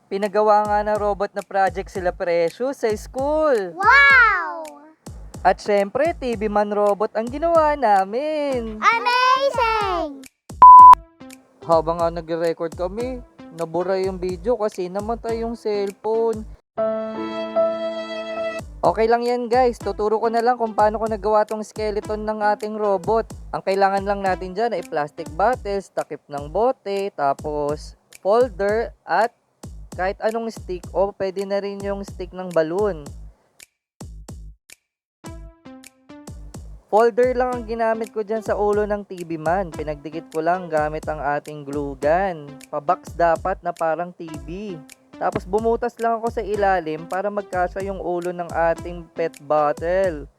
Pinagawa nga ng robot na project sila Precious sa school. Wow! At syempre, TV Man robot ang ginawa namin. Amazing! Habang nga nagre-record kami, nabura yung video kasi namatay yung cellphone. Okay lang yan guys, tuturo ko na lang kung paano ko nagawa tong skeleton ng ating robot. Ang kailangan lang natin dyan ay plastic bottles, takip ng bote, tapos folder at kahit anong stick o pwede na rin yung stick ng balloon. Folder lang ang ginamit ko dyan sa ulo ng TV Man. Pinagdikit ko lang gamit ang ating glue gun. Pabox dapat na parang TV. Tapos bumutas lang ako sa ilalim para magkasya yung ulo ng ating pet bottle.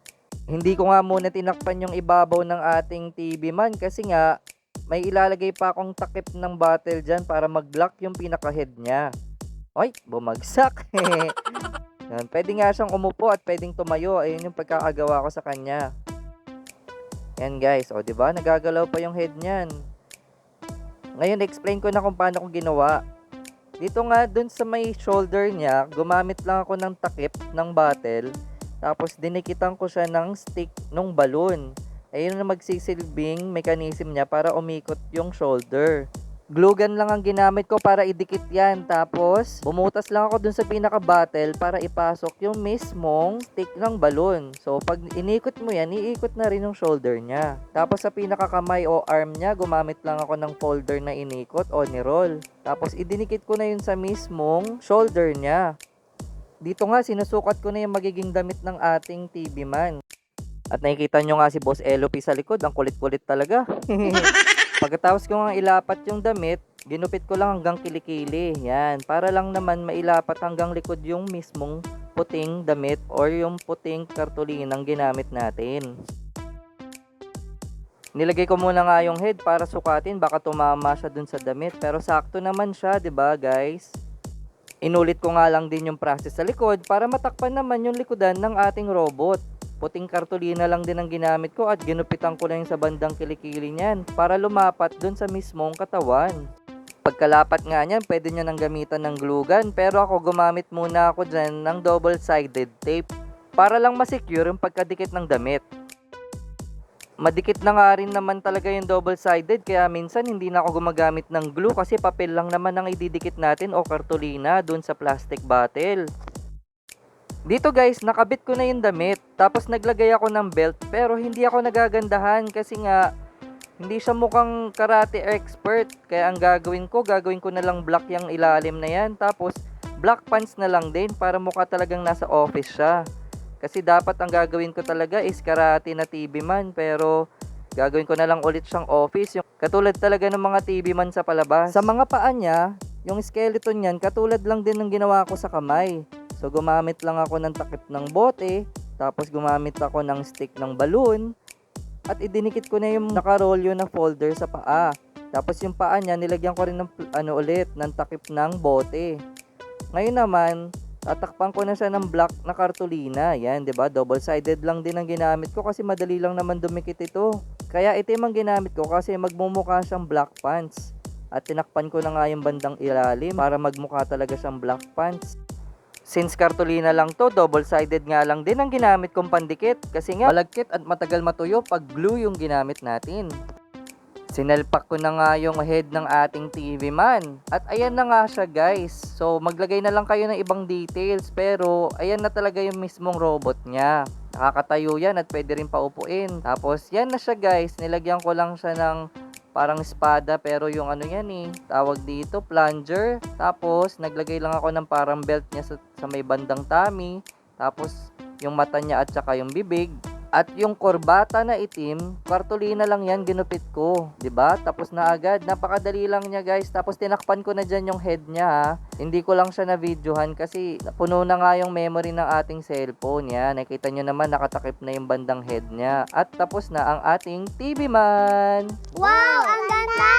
Hindi ko nga muna tinakpan yung ibabaw ng ating TV Man kasi nga may ilalagay pa akong takip ng bottle dyan para mag-lock yung pinaka-head niya. Ay, bumagsak. Yan, pwede nga siyang umupo at pwedeng tumayo. Ayun yung pagkakagawa ko sa kanya. Yan guys, o diba? Nagagalaw pa yung head niyan. Ngayon, explain ko na kung paano ko ginawa. Dito nga, dun sa may shoulder niya, gumamit lang ako ng takip ng bottle. Tapos, dinikitan ko siya ng stick ng balloon. Ayun na magsisilbing mechanism niya para umikot yung shoulder. Glue gun lang ang ginamit ko para idikit yan. Tapos, bumutas lang ako dun sa pinaka-bottle para ipasok yung mismong stick ng balloon. So, pag inikot mo yan, iikot na rin yung shoulder niya. Tapos, sa pinaka-kamay o arm niya, gumamit lang ako ng folder na inikot o ni-roll. Tapos, idinikit ko na yun sa mismong shoulder niya. Dito nga, sinusukat ko na yung magiging damit ng ating TV Man. At nakikita nyo nga si Boss Elopi sa likod. Ang kulit-kulit talaga. Pagkatapos ko nga ilapat yung damit, ginupit ko lang hanggang kilikili. Yan, para lang naman mailapat hanggang likod yung mismong puting damit or yung puting kartulinang ginamit natin. Nilagay ko muna nga yung head para sukatin, baka tumama siya dun sa damit. Pero sakto naman siya, 'di ba guys? Inulit ko nga lang din yung process sa likod para matakpan naman yung likodan ng ating robot. Puting kartulina lang din ang ginamit ko at ginupitan ko na yung sa bandang kilikili niyan para lumapat dun sa mismong katawan. Pagkalapat nga niyan, pwede nyo nang gamitan ng glue gun, pero ako gumamit muna ako dyan ng double-sided tape para lang masecure yung pagkadikit ng damit. Madikit na nga rin naman talaga yung double-sided kaya minsan hindi na ako gumagamit ng glue kasi papel lang naman ang ididikit natin o kartulina dun sa plastic bottle. Dito guys, nakabit ko na yung damit. Tapos naglagay ako ng belt pero hindi ako nagagandahan kasi nga hindi siya mukhang karate expert. Kaya ang gagawin ko na lang black yung ilalim na yan. Tapos black pants na lang din para mukha talagang nasa office siya. Kasi dapat ang gagawin ko talaga is karate na TV Man pero gagawin ko na lang ulit siyang office. Yung katulad talaga ng mga TV Man sa palabas. Sa mga paa niya, yung skeleton niyan katulad lang din ng ginawa ko sa kamay. So, gumamit lang ako ng takip ng bote, tapos gumamit ako ng stick ng balloon, at idinikit ko na yung nakarolyo na folder sa paa. Tapos yung paa niya, nilagyan ko rin ng ng takip ng bote. Ngayon naman, tatakpan ko na siya ng black na kartulina. Yan, 'di ba? Double-sided lang din ang ginamit ko kasi madali lang naman dumikit ito. Kaya itim ang ginamit ko kasi magmumukha siyang black pants. At tinakpan ko na nga yung bandang ilalim para magmukha talaga siyang black pants. Since kartulina lang to, double-sided nga lang din ang ginamit kong pandikit kasi nga malagkit at matagal matuyo pag glue yung ginamit natin. Sinalpak ko na nga yung head ng ating TV Man. At ayan na nga siya guys. So maglagay na lang kayo ng ibang details pero ayan na talaga yung mismong robot niya. Nakakatayo yan at pwede rin paupuin. Tapos yan na siya guys. Nilagyan ko lang siya ng parang espada pero yung ano yan tawag dito plunger. Tapos naglagay lang ako ng parang belt niya sa may bandang tummy. Tapos yung mata niya at saka yung bibig. At yung korbata na itim, kartulina lang yan ginupit ko, 'di ba? Tapos na agad, napakadali lang niya guys. Tapos tinakpan ko na diyan yung head niya ha. Hindi ko lang siya na videohan kasi puno na nga yung memory ng ating cellphone. Yan, nakita nyo naman nakatakip na yung bandang head niya. At tapos na ang ating TV Man. Wow, ang ganda!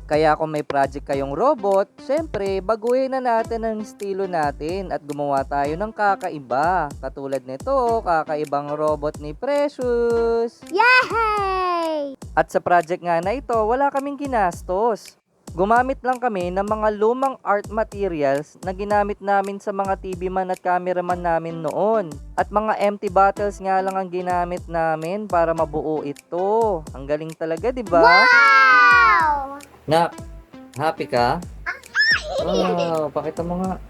Kaya kung may project kayong robot, syempre, baguhin na natin ang estilo natin at gumawa tayo ng kakaiba. Katulad nito, kakaibang robot ni Precious. Yay! At sa project nga na ito, wala kaming ginastos. Gumamit lang kami ng mga lumang art materials na ginamit namin sa mga TV man at cameraman namin noon. At mga empty bottles nga lang ang ginamit namin para mabuo ito. Ang galing talaga, di ba? Wow! Nak, happy ka? Wow, pakita mo nga.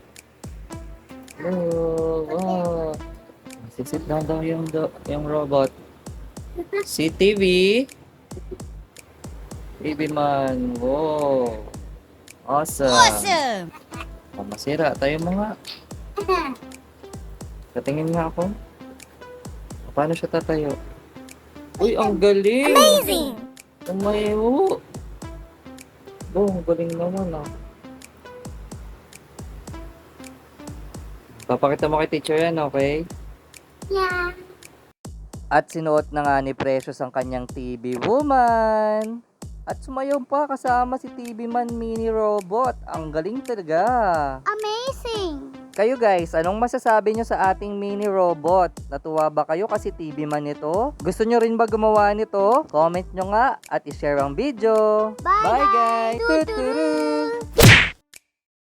Wow. Sit down daw yung robot. Si TV. TV man. Wow. Awesome. Masira tayo mga. Katingin nga ako. Paano siya tatayo? Uy, ang galing! Amazing! Tumayo! Oh, ang galing naman ah. Papakita mo kay teacher yan, okay? Yeah. At sinuot na nga ni Precious ang kanyang TV Woman. At sumayaw pa kasama si TV Man Mini Robot. Ang galing talaga. Amazing! Kayo guys, anong masasabi nyo sa ating mini robot? Natuwa ba kayo kasi TV man ito? Gusto nyo rin ba gumawa nito? Comment nyo nga at i-share ang video. Bye, Bye guys! guys! Tuturu!